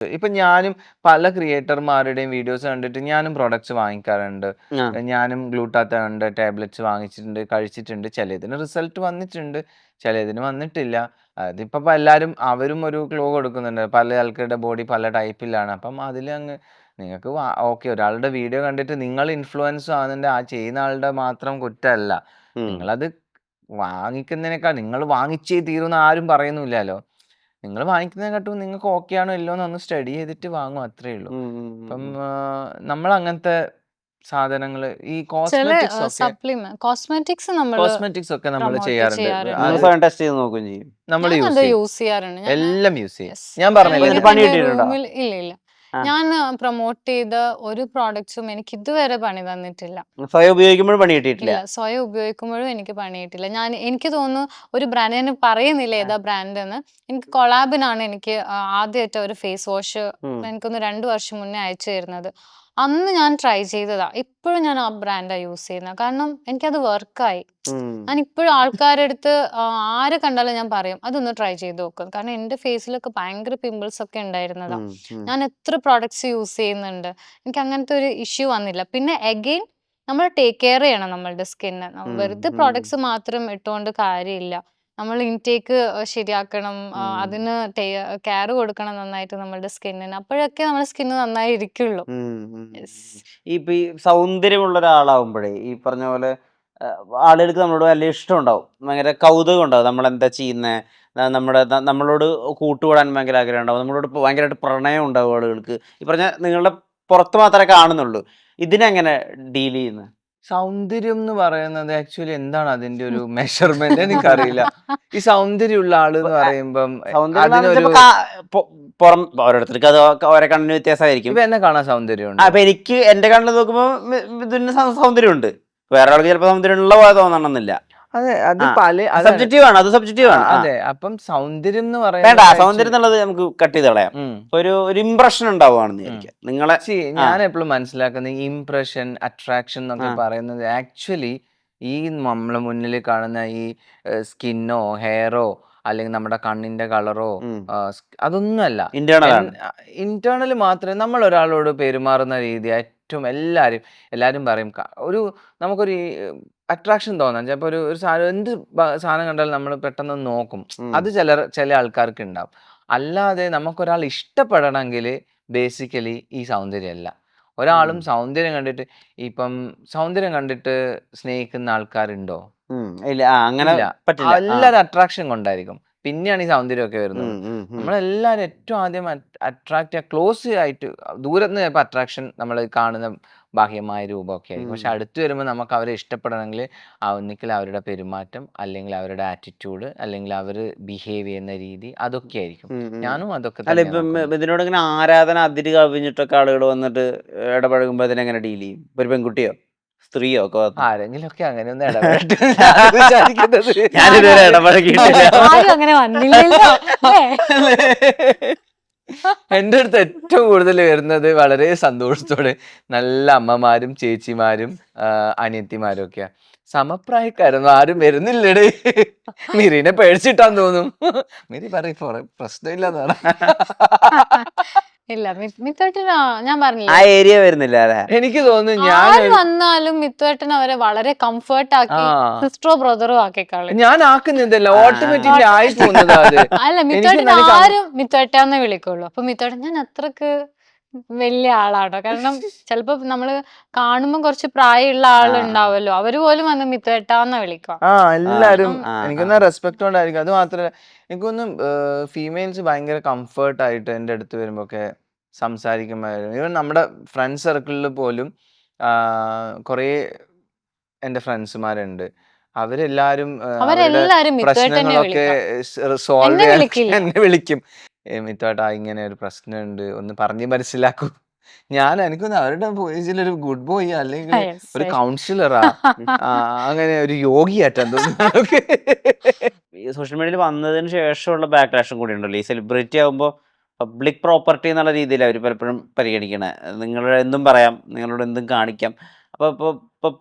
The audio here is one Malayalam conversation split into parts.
ഇപ്പൊ ഞാനും പല ക്രിയേറ്റർമാരുടെയും വീഡിയോസ് കണ്ടിട്ട് ഞാനും പ്രൊഡക്ട്സ് വാങ്ങിക്കാറുണ്ട്. ആ. ഞാനും ഗ്ലൂട്ടാത്തയോണിന്റെ ടാബ്ലറ്റ്സ് വാങ്ങിച്ചിട്ടുണ്ട്, കഴിച്ചിട്ടുണ്ട്. ചിലതിന് റിസൾട്ട് വന്നിട്ടുണ്ട്, ചിലതിന് വന്നിട്ടില്ല. അതിപ്പോ എല്ലാരും അവരും ഒരു ക്ലൂ കൊടുക്കുന്നുണ്ട്. പല ആൾക്കാരുടെ ബോഡി പല ടൈപ്പിലാണ്. അപ്പം അതിലങ്ങ് നിങ്ങൾക്ക് ഓക്കെ, ഒരാളുടെ വീഡിയോ കണ്ടിട്ട് നിങ്ങൾ ഇൻഫ്ലുവൻസ് ആകുന്നുണ്ട്, ആ ചെയ്യുന്ന ആളുടെ മാത്രം കുറ്റമല്ല. നിങ്ങളത് വാങ്ങിക്കുന്നതിനേക്കാൾ നിങ്ങൾ വാങ്ങിച്ചേ തീരുമെന്ന് ആരും പറയുന്നില്ലല്ലോ. നിങ്ങൾ വാങ്ങിക്കുന്നതിനെക്കാട്ടും നിങ്ങൾക്ക് ഓക്കെ ആണോ ഇല്ലയോ എന്ന് ഒന്ന് സ്റ്റഡി ചെയ്തിട്ട് വാങ്ങും, അത്രേ ഉള്ളൂ. അപ്പം നമ്മൾ അങ്ങനത്തെ സാധനങ്ങൾ ഈ ചില കോസ്മെറ്റിക്സ് നമ്മള് ഒക്കെ നമ്മൾ പ്രൊമോട്ട് ചെയ്യാറുണ്ട്. ചെയ്യാറുണ്ട്. നിങ്ങൾ അത് സ്വയം ടെസ്റ്റ് ചെയ്ത് നോക്കുകയും ചെയ്യും. നമ്മൾ യൂസ് ഞാനത് ചെയ്യും, യൂസ് ചെയ്യാറുണ്ട്. എല്ലാം യൂസ് ചെയ്യും. യെസ്. ഞാൻ പറഞ്ഞില്ലേ എന്നിട്ട് അല്ലെങ്കിൽ പണി എന്റെ കിട്ടിയിട്ടുണ്ടോ? റൂമിൽ ഇല്ല. ആ. ഞാൻ പ്രൊമോട്ട് ചെയ്ത ഒരു പ്രോഡക്ട്സും എനിക്ക് ഇതുവരെ പണി തന്നിട്ടില്ല. സ്വയം ഉപയോഗിക്കുമ്പോഴും പണി കിട്ടിയിട്ടില്ല. ഇല്ല, സ്വയം ഉപയോഗിക്കുമ്പോഴും എനിക്ക് പണി കിട്ടില്ല. എനിക്ക് തോന്നുന്നു ഒരു ബ്രാൻഡ്, ഞാൻ പറയുന്നില്ല ഏതാ ബ്രാൻഡ് എന്ന്. എനിക്ക് കൊളാബിനാണ് എനിക്ക് ആദ്യമായിട്ട് ഒരു ഫേസ് വാഷ് എനിക്കൊന്ന് 2 വർഷം മുന്നേ അയച്ചു തരുന്നത്. അന്ന് ഞാൻ ട്രൈ ചെയ്തതാ. ഇപ്പോഴും ഞാൻ ആ ബ്രാൻഡാണ് യൂസ് ചെയ്യുന്നത്. കാരണം എനിക്കത് വർക്കായി. ഞാൻ ഇപ്പോഴും ആൾക്കാരുടെ അടുത്ത് ആരെ കണ്ടാലും ഞാൻ പറയും അതൊന്ന് ട്രൈ ചെയ്ത് നോക്കും. കാരണം എൻ്റെ ഫേസിലൊക്കെ ഭയങ്കര പിമ്പിൾസ് ഒക്കെ ഉണ്ടായിരുന്നതാ. ഞാൻ എത്ര പ്രോഡക്ട്സ് യൂസ് ചെയ്യുന്നുണ്ട്, എനിക്ക് അങ്ങനത്തെ ഒരു ഇഷ്യൂ വന്നില്ല. പിന്നെ അഗെയിൻ നമ്മൾ ടേക്ക് കെയർ ചെയ്യണം നമ്മളുടെ സ്കിന്ന്. വെറുതെ പ്രോഡക്ട്സ് മാത്രം ഇട്ടുകൊണ്ട് കാര്യമില്ല. നമ്മൾ ഇൻടേക്ക് ശരിയാക്കണം, അതിന് കെയർ കൊടുക്കണം നന്നായിട്ട് നമ്മളുടെ സ്കിന്നിന്. അപ്പോഴൊക്കെ നമ്മുടെ സ്കിന്ന് നന്നായി ഇരിക്കുള്ളൂ. ഇപ്പൊ ഈ സൗന്ദര്യമുള്ള ഒരാളാവുമ്പോഴേ ഈ പറഞ്ഞ പോലെ ആളുകൾക്ക് നമ്മളോട് വലിയ ഇഷ്ടം ഉണ്ടാവും, ഭയങ്കര കൗതുകം ഉണ്ടാവും. നമ്മളെന്താ ചെയ്യുന്നത്, നമ്മളോട് കൂട്ടുകൂടാൻ ഭയങ്കര ആഗ്രഹം ഉണ്ടാവും, നമ്മളോട് ഭയങ്കരമായിട്ട് പ്രണയം ഉണ്ടാവും ആളുകൾക്ക്. ഈ പറഞ്ഞ നിങ്ങളുടെ പുറത്ത് മാത്രമേ കാണുന്നുള്ളൂ. ഇതിനെങ്ങനെ ഡീൽ ചെയ്യുന്നത്? സൗന്ദര്യം എന്ന് പറയുന്നത് ആക്ച്വലി എന്താണ് അതിന്റെ ഒരു മെഷർമെന്റ് എനിക്കറിയില്ല. ഈ സൗന്ദര്യമുള്ള ആള് എന്ന് പറയുമ്പം അതിനൊരു പുറം ഓരോരുത്തർക്ക് അത് ഓരോ കണ്ണിന് വ്യത്യാസമായിരിക്കും. ഇപ്പൊ എന്നെ കാണാൻ സൗന്ദര്യമുണ്ട്. അപ്പൊ എനിക്ക് എന്റെ കണ്ണിൽ നോക്കുമ്പോ ഇതിന് സൗന്ദര്യമുണ്ട്, വേറെ ആൾക്ക് ചിലപ്പോൾ സൗന്ദര്യമുള്ള പോലെ തോന്നണമെന്നില്ല. അതെ, അത് സബ്ജക്റ്റീവ് ആണ്, അത് സബ്ജക്റ്റീവ് ആണ്. അതെ, അപ്പം സൗന്ദര്യം എന്ന് വേണ്ട, പറയുന്നത് സൗന്ദര്യം എന്നുള്ളത് നമുക്ക് കട്ട് ചെയ്ത് കളയാം. ഒരു ഇംപ്രഷൻ ഉണ്ടാവുകയാണെന്ന് വിചാരിക്കാം നിങ്ങളെ. ഞാൻ എപ്പോഴും മനസ്സിലാക്കുന്ന ഇംപ്രഷൻ, അട്രാക്ഷൻ എന്നൊക്കെ പറയുന്നത് ആക്ച്വലി ഈ നമ്മളെ മുന്നിൽ കാണുന്ന ഈ സ്കിന്നോ ഹെയറോ അല്ലെങ്കിൽ നമ്മുടെ കണ്ണിന്റെ കളറോ അതൊന്നുമല്ല. ഇന്റേണൽ മാത്രമേ നമ്മൾ ഒരാളോട് പെരുമാറുന്ന രീതി ഏറ്റവും എല്ലാരും പറയും നമുക്കൊരു അട്രാക്ഷൻ തോന്നാം. ചിലപ്പോൾ ഒരു സാധനം, എന്ത് സാധനം കണ്ടാലും നമ്മൾ പെട്ടെന്ന് നോക്കും. അത് ചില ആൾക്കാർക്ക് ഉണ്ടാവും. അല്ലാതെ നമുക്കൊരാൾ ഇഷ്ടപ്പെടണമെങ്കിൽ ബേസിക്കലി ഈ സൗന്ദര്യമല്ല. ഒരാളും സൗന്ദര്യം കണ്ടിട്ട് സ്നേഹിക്കുന്ന ആൾക്കാരുണ്ടോ? ഇല്ല, അങ്ങനെ എല്ലാവരും അട്രാക്ഷൻ കൊണ്ടായിരിക്കും. പിന്നെയാണ് ഈ സൗന്ദര്യമൊക്കെ വരുന്നത്. നമ്മളെല്ലാവരും ഏറ്റവും ആദ്യം ക്ലോസ് ആയിട്ട്, ദൂരത്ത് ചിലപ്പോൾ അട്രാക്ഷൻ നമ്മൾ കാണുന്ന ബാഹ്യമായ രൂപമൊക്കെ ആയിരിക്കും. പക്ഷെ അടുത്ത് വരുമ്പോൾ നമുക്ക് അവരെ ഇഷ്ടപ്പെടണമെങ്കിൽ ഒന്നിക്കൽ അവരുടെ പെരുമാറ്റം, അല്ലെങ്കിൽ അവരുടെ ആറ്റിറ്റ്യൂഡ്, അല്ലെങ്കിൽ അവർ ബിഹേവ് ചെയ്യുന്ന രീതി, അതൊക്കെ ആയിരിക്കും. ഞാനും അതൊക്കെ അല്ല, ഇപ്പം ഇതിനോട് ഇങ്ങനെ ആരാധന അതിര് കവിഞ്ഞിട്ടൊക്കെ ആളുകൾ വന്നിട്ട് ഇടപഴകുമ്പോൾ അതിനെങ്ങനെ ഡീൽ ചെയ്യും? ഒരു പെൺകുട്ടിയോ സ്ത്രീയോ ഒക്കെ ആരെങ്കിലും ഒക്കെ അങ്ങനെ ഒന്ന് ഞാനിതുവരെ ഇടപഴകിയിട്ടില്ല. എൻ്റെ അടുത്ത് ഏറ്റവും കൂടുതൽ വരുന്നത് വളരെ സന്തോഷത്തോടെ നല്ല അമ്മമാരും ചേച്ചിമാരും അനിയത്തിമാരും ഒക്കെയാ. സമപ്രായക്കാരൊന്നും ആരും വരുന്നില്ലടേ. മിറിനെ പേടിച്ചിട്ടാന്ന് തോന്നും. മിറി പറയും പ്രശ്നമില്ലെന്നാണ്. ഇല്ല, മിത്തുവേട്ടന് ഞാൻ പറഞ്ഞില്ല, ആ ഏരിയ വരുന്നില്ല. എനിക്ക് തോന്നുന്നു ആര് വന്നാലും മിത്തുവേട്ടൻ അവരെ വളരെ കംഫർട്ട് ആക്കി സിസ്റ്ററോ ബ്രദറോ ആക്കി കളയും. ഞാൻ ആക്കുന്നില്ല, ഓട്ടോമാറ്റിക്കലി ആയി പോകുന്നത് അത്. അല്ല, മിത്തുവേട്ടൻ ആരും മിത്തുവേട്ടാന്നേ വിളിക്കുള്ളൂ. അപ്പൊ മിത്തുവേട്ടൻ ഞാൻ അത്രക്ക് വലിയ ആളാണോ? കാരണം ചിലപ്പോ നമ്മള് കാണുമ്പോ കുറച്ച് പ്രായമുള്ള ആളുണ്ടാവല്ലോ, അവര് പോലും വന്ന് മിത്തുവേട്ടാന്ന വിളിക്കുക. എല്ലാരും എനിക്കൊന്ന് റെസ്പെക്ട് കൊണ്ടായിരിക്കും. അത് മാത്രമല്ല, എനിക്കൊന്നും ഫീമെയിൽസ് ഭയങ്കര കംഫർട്ടായിട്ട് എൻ്റെ അടുത്ത് വരുമ്പോ ഒക്കെ സംസാരിക്കുമ്പോഴായിരുന്നു. ഈവൻ നമ്മുടെ ഫ്രണ്ട് സർക്കിളിൽ പോലും കുറേ എൻ്റെ ഫ്രണ്ട്സുമാരുണ്ട്. അവരെല്ലാരും പ്രശ്നങ്ങളൊക്കെ സോൾവ് ചെയ്യാൻ എന്നെ വിളിക്കും. മിത്തുവേട്ടാ ഇങ്ങനെ ഒരു പ്രശ്നമുണ്ട്, ഒന്ന് പറഞ്ഞ് മനസ്സിലാക്കൂ. എനിക്കൊന്ന് അവരുടെ പോയിസിലൊരു ഗുഡ് ബോയ്, അല്ലെങ്കിൽ ഒരു കൗൺസിലറാ, അങ്ങനെ ഒരു യോഗിയാറ്റാൻ തോന്നുന്നു. സോഷ്യൽ മീഡിയയിൽ വന്നതിന് ശേഷമുള്ള ബാക്ക്ലാഷും കൂടി ഉണ്ടല്ലോ. ഈ സെലിബ്രിറ്റി ആകുമ്പോൾ പബ്ലിക് പ്രോപ്പർട്ടി എന്നുള്ള രീതിയിൽ അവർ പലപ്പോഴും പരിഗണിക്കണേ. നിങ്ങളുടെ എന്തും പറയാം, നിങ്ങളോട് എന്തും കാണിക്കാം. അപ്പോൾ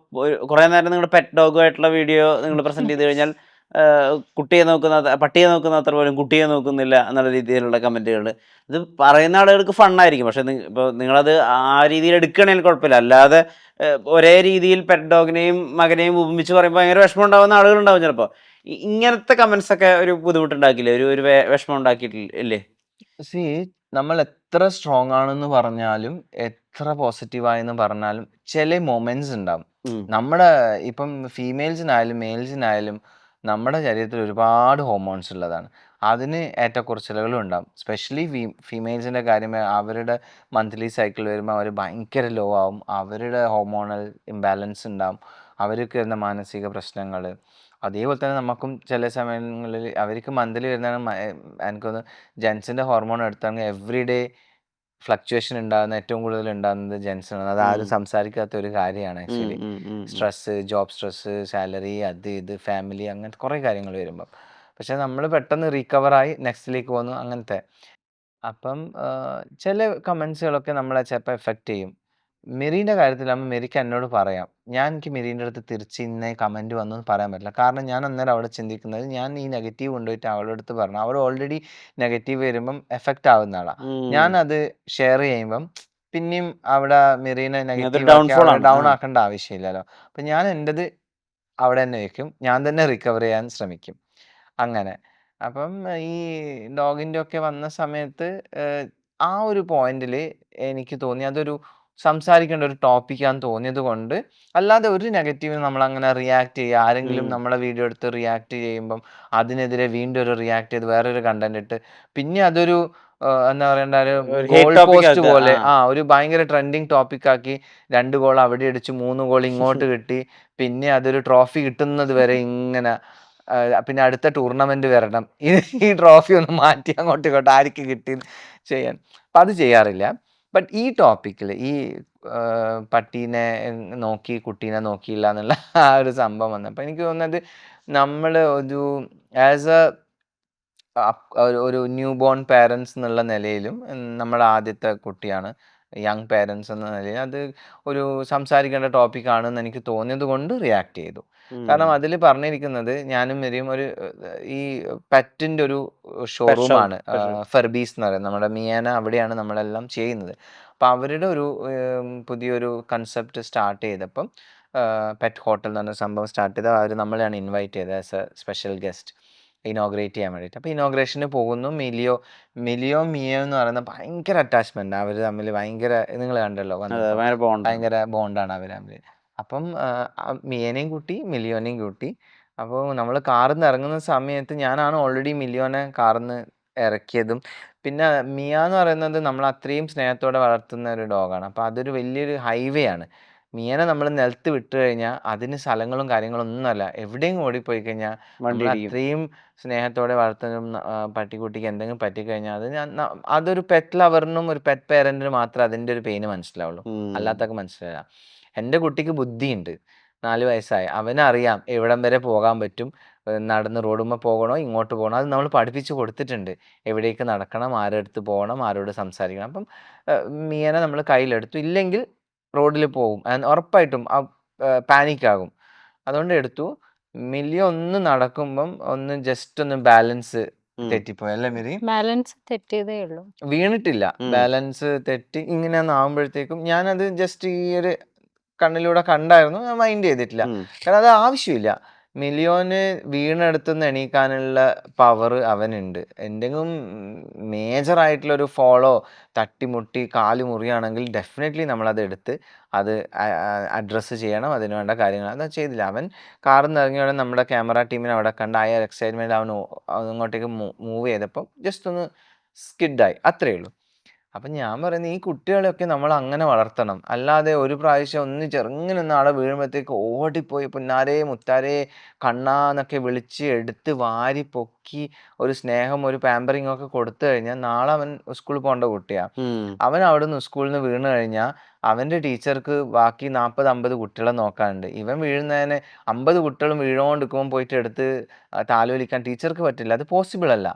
കുറേ നേരം നിങ്ങളുടെ പെറ്റ് ഡോഗുമായിട്ടുള്ള വീഡിയോ നിങ്ങൾ പ്രസന്റ് ചെയ്ത് കഴിഞ്ഞാൽ കുട്ടിയെ നോക്കുന്ന പട്ടിയെ നോക്കുന്ന അത്ര പോലും കുട്ടിയെ നോക്കുന്നില്ല എന്നുള്ള രീതിയിലുള്ള കമൻറ്റുകൾ. ഇത് പറയുന്ന ആളുകൾക്ക് ഫണ്ണായിരിക്കും. പക്ഷെ ഇപ്പോൾ നിങ്ങളത് ആ രീതിയിൽ എടുക്കുകയാണെങ്കിൽ കുഴപ്പമില്ല. അല്ലാതെ ഒരേ രീതിയിൽ പെറ്റ് ഡോഗിനെയും മകനെയും ഉപമിച്ച് പറയുമ്പോൾ ഭയങ്കര വിഷമം ഉണ്ടാകുന്ന ആളുകളുണ്ടാവും ചിലപ്പോൾ. ഇങ്ങനത്തെ കമൻസ് ഒക്കെ ഒരു ബുദ്ധിമുട്ടുണ്ടാക്കില്ലേ? ഒരു വിഷമം ഉണ്ടാക്കിയിട്ടില്ലേ? സി നമ്മൾ എത്ര സ്ട്രോങ് ആണെന്ന് പറഞ്ഞാലും എത്ര പോസിറ്റീവായെന്ന് പറഞ്ഞാലും ചില മൊമെന്റ്സ് ഉണ്ടാവും. നമ്മുടെ ഇപ്പം ഫീമെയിൽസിനായാലും മെയിൽസിനായാലും നമ്മുടെ ശരീരത്തിൽ ഒരുപാട് ഹോർമോൺസ് ഉള്ളതാണ്. അതിന് ഏറ്റക്കുറച്ചിലുകളും ഉണ്ടാവും. സ്പെഷ്യലി ഫീമെയിൽസിൻ്റെ കാര്യം അവരുടെ മന്ത്ലി സൈക്കിൾ വരുമ്പോൾ അവർ ഭയങ്കര ലോ ആവും. അവരുടെ ഹോർമോണൽ ഇംബാലൻസ് ഉണ്ടാവും. അവർക്ക് വരുന്ന മാനസിക പ്രശ്നങ്ങൾ. അതേപോലെ തന്നെ നമുക്കും ചില സമയങ്ങളിൽ അവർക്ക് മന്ത്ലി വരുന്നതാണ്. എനിക്കൊന്ന് ജെൻസിൻ്റെ ഹോർമോൺ എടുത്താണെങ്കിൽ എവറി ഡേ ഫ്ലക്ച്വേഷൻ ഉണ്ടാകുന്ന ഏറ്റവും കൂടുതൽ ഉണ്ടാകുന്നത് ജെൻസിനാണ്. അത് ആരും സംസാരിക്കാത്ത ഒരു കാര്യമാണ് actually. Stress, job stress, salary, അത് ഇത്, ഫാമിലി, അങ്ങനത്തെ കുറേ കാര്യങ്ങൾ വരുമ്പം. പക്ഷെ നമ്മൾ പെട്ടെന്ന് റീകവറായി നെക്സ്റ്റിലേക്ക് പോകുന്നു അങ്ങനത്തെ. അപ്പം ചില കമൻസുകളൊക്കെ നമ്മളെ ചിലപ്പോൾ എഫക്റ്റ് ചെയ്യും. മെറീൻ്റെ കാര്യത്തിലാകുമ്പോൾ മെറിക്ക് എന്നോട് പറയാം. എനിക്ക് മെറീൻ്റെ അടുത്ത് തിരിച്ച് ഇന്ന കമൻറ്റ് വന്നു എന്ന് പറയാൻ പറ്റില്ല. കാരണം ഞാൻ അന്നേരം അവിടെ ചിന്തിക്കുന്നത് ഞാൻ ഈ നെഗറ്റീവ് കൊണ്ടുപോയിട്ട് അവളുടെ അടുത്ത് പറഞ്ഞു. അവൾ ഓൾറെഡി നെഗറ്റീവ് വരുമ്പം എഫക്റ്റ് ആവുന്ന ആളാണ്. ഞാനത് ഷെയർ ചെയ്യുമ്പം പിന്നെയും അവിടെ മെറീനെ നെഗറ്റീവ് ആക്കി ഡൗൺ ആക്കേണ്ട ആവശ്യമില്ലല്ലോ. അപ്പം ഞാൻ എൻ്റെത് അവിടെ തന്നെ വയ്ക്കും. ഞാൻ തന്നെ റിക്കവർ ചെയ്യാൻ ശ്രമിക്കും. അങ്ങനെ. അപ്പം ഈ ഡോഗിൻ്റെ ഒക്കെ വന്ന സമയത്ത് ആ ഒരു പോയിന്റിൽ എനിക്ക് തോന്നി അതൊരു സംസാരിക്കേണ്ട ഒരു ടോപ്പിക്കാന്ന് തോന്നിയത് കൊണ്ട്, അല്ലാതെ ഒരു നെഗറ്റീവിന് നമ്മളങ്ങനെ റിയാക്ട് ചെയ്യുക, ആരെങ്കിലും നമ്മളെ വീഡിയോ എടുത്ത് റിയാക്ട് ചെയ്യുമ്പം അതിനെതിരെ വീണ്ടും ഒരു റിയാക്ട് ചെയ്ത് വേറൊരു കണ്ടന്റ് ഇട്ട് പിന്നെ അതൊരു എന്താ പറയണ്ട ഒരു ഗോൾ പോസ്റ്റ് പോലെ ഒരു ഭയങ്കര ട്രെൻഡിങ് ടോപ്പിക്കാക്കി 2 ഗോൾ അവിടെ അടിച്ചു 3 ഗോൾ ഇങ്ങോട്ട് കിട്ടി പിന്നെ അതൊരു ട്രോഫി കിട്ടുന്നത് വരെ ഇങ്ങനെ പിന്നെ അടുത്ത ടൂർണമെന്റ് വരണം ഈ ട്രോഫി ഒന്ന് മാറ്റി അങ്ങോട്ടും ഇങ്ങോട്ടും ആർക്ക് കിട്ടി ചെയ്യാൻ. അപ്പം അത് ചെയ്യാറില്ല. ബട്ട് ഈ ടോപ്പിക്കിൽ ഈ പട്ടീനെ നോക്കി കുട്ടീനെ നോക്കിയില്ല എന്നുള്ള ആ ഒരു സംഭവം വന്നപ്പോൾ എനിക്ക് തോന്നുന്നത് നമ്മൾ ഒരു ആസ് എ ഒരു ന്യൂ ബോൺ പാരൻസ് എന്നുള്ള നിലയിലും നമ്മുടെ ആദ്യത്തെ കുട്ടിയാണ്. യങ് പാരൻസ് എന്ന നിലയിൽ അത് ഒരു സംസാരിക്കേണ്ട ടോപ്പിക്കാണെന്ന് എനിക്ക് തോന്നിയത് കൊണ്ട് റിയാക്ട് ചെയ്തു. കാരണം അതിൽ പറഞ്ഞിരിക്കുന്നത് ഞാനും മെരിയും ഒരു ഈ പെറ്റിൻ്റെ ഒരു ഷോറൂമാണ് ഫെർബീസ് എന്ന് പറയുന്നത്. നമ്മുടെ മിയാന അവിടെയാണ് നമ്മളെല്ലാം ചെയ്യുന്നത്. അപ്പം അവരുടെ ഒരു പുതിയൊരു കൺസെപ്റ്റ് സ്റ്റാർട്ട് ചെയ്തപ്പം പെറ്റ് ഹോട്ടൽ എന്ന് പറഞ്ഞ സംഭവം സ്റ്റാർട്ട് ചെയ്ത് അവർ നമ്മളെയാണ് ഇൻവൈറ്റ് ചെയ്തത് as A special guest inaugurate ചെയ്യാൻ വേണ്ടിയിട്ട്. അപ്പോൾ ഇനോഗ്രേഷന് പോകുന്നു. മിയോ എന്ന് പറയുന്ന ഭയങ്കര അറ്റാച്ച്മെന്റ്. അവർ തമ്മിൽ ഭയങ്കര നിങ്ങൾ കണ്ടല്ലോ ഭയങ്കര ബോണ്ടാണ് അവർ തമ്മിൽ. അപ്പം മിയനെയും കൂട്ടി മിലിയോനെയും കൂട്ടി. അപ്പോൾ നമ്മൾ കാറിൽ നിന്ന് ഇറങ്ങുന്ന സമയത്ത് ഞാനാണ് ഓൾറെഡി മിലിയോനെ കാറിൽ നിന്ന് ഇറക്കിയതും. പിന്നെ മിയ എന്ന് പറയുന്നത് നമ്മൾ അത്രയും സ്നേഹത്തോടെ വളർത്തുന്ന ഒരു ഡോഗാണ്. അപ്പോൾ അതൊരു വലിയൊരു ഹൈവേ ആണ്. മിയനെ നമ്മൾ നിലത്ത് വിട്ട് കഴിഞ്ഞാൽ അതിന് സ്ഥലങ്ങളും കാര്യങ്ങളും ഒന്നുമല്ല. എവിടെയും ഓടിപ്പോയി കഴിഞ്ഞാൽ നമ്മൾ അത്രയും സ്നേഹത്തോടെ വളർത്തുന്ന പട്ടിക്കുട്ടിക്ക് എന്തെങ്കിലും പറ്റിക്കഴിഞ്ഞാൽ അത് അതൊരു പെറ്റ് ലവറിനും ഒരു പെറ്റ് പേരൻറ്റിനും മാത്രമേ അതിൻ്റെ ഒരു പെയിന് മനസ്സിലാവുള്ളൂ. അല്ലാത്തൊക്കെ മനസ്സിലാവില്ല. എൻ്റെ കുട്ടിക്ക് ബുദ്ധിയുണ്ട്. 4 വയസ്സായി. അവനറിയാം എവിടം വരെ പോകാൻ പറ്റും, നടന്ന് റോഡുമ്മ പോകണോ ഇങ്ങോട്ട് പോകണോ അത് നമ്മൾ പഠിപ്പിച്ച് കൊടുത്തിട്ടുണ്ട്. എവിടേക്ക് നടക്കണം, ആരടുത്ത് പോകണം, ആരോട് സംസാരിക്കണം. അപ്പം മിയനെ നമ്മൾ കയ്യിലെടുത്തു. ഇല്ലെങ്കിൽ റോഡിൽ പോകും ഉറപ്പായിട്ടും പാനിക്കാകും. അതുകൊണ്ട് എടുത്തു. മില്ലിയ ഒന്ന് നടക്കുമ്പം ഒന്ന് ജസ്റ്റ് ഒന്ന് ബാലൻസ് തെറ്റിപ്പോയി അല്ലേ മിരി? ബാലൻസ് തെറ്റിയതേ ഉള്ളൂ, വീണിട്ടില്ല. ബാലൻസ് തെറ്റി ഇങ്ങനെ ഒന്ന് ആകുമ്പോഴത്തേക്കും ഞാനത് ജസ്റ്റ് ഈ ഒരു കണ്ണിലൂടെ കണ്ടായിരുന്നു. ഞാൻ മൈൻഡ് ചെയ്തിട്ടില്ല. കാരണം അത് ആവശ്യമില്ല. മിലിയോന് വീണെടുത്തുനിന്ന് എണീക്കാനുള്ള പവർ അവനുണ്ട്. എന്തെങ്കിലും മേജർ ഒരു ഫോളോ തട്ടിമുട്ടി കാല് മുറിയാണെങ്കിൽ ഡെഫിനറ്റ്ലി നമ്മളത് എടുത്ത് അത് അഡ്രസ്സ് ചെയ്യണം. അതിന് വേണ്ട കാര്യങ്ങൾ അത് ചെയ്തില്ല. അവൻ കാറിൽ നിന്ന് ഇറങ്ങിയോടെ നമ്മുടെ ക്യാമറ ടീമിനെ അവിടെ കണ്ട് ആ എക്സൈറ്റ്മെൻറ്റ് അവൻ അങ്ങോട്ടേക്ക് മൂവ് ചെയ്തപ്പോൾ ജസ്റ്റ് ഒന്ന് സ്കിഡായി, അത്രയേ ഉള്ളൂ. അപ്പം ഞാൻ പറയുന്നത് ഈ കുട്ടികളെയൊക്കെ നമ്മൾ അങ്ങനെ വളർത്തണം. അല്ലാതെ ഒരു പ്രാവശ്യം ഒന്ന് ചെറുങ്ങനെ ആളെ വീഴുമ്പോഴത്തേക്ക് ഓടിപ്പോയി പൊന്നാരേ മുത്താരേ കണ്ണാന്നൊക്കെ വിളിച്ച് എടുത്ത് വാരി പൊക്കി ഒരു സ്നേഹം ഒരു പാമ്പറിങ് ഒക്കെ കൊടുത്തു കഴിഞ്ഞാൽ നാളെ അവൻ സ്കൂളിൽ പോകേണ്ട കുട്ടിയാണ്. അവൻ അവിടെ നിന്ന് സ്കൂളിൽ നിന്ന് വീണ് കഴിഞ്ഞാൽ അവൻ്റെ ടീച്ചർക്ക് ബാക്കി 40-50 കുട്ടികളെ നോക്കാനുണ്ട്. ഇവൻ വീഴുന്നതിന് 50 കുട്ടികളും വീണുകൊണ്ടിരിക്കുമ്പോൾ പോയിട്ട് എടുത്ത് താലോലിക്കാൻ ടീച്ചർക്ക് പറ്റില്ല. അത് പോസിബിൾ അല്ല.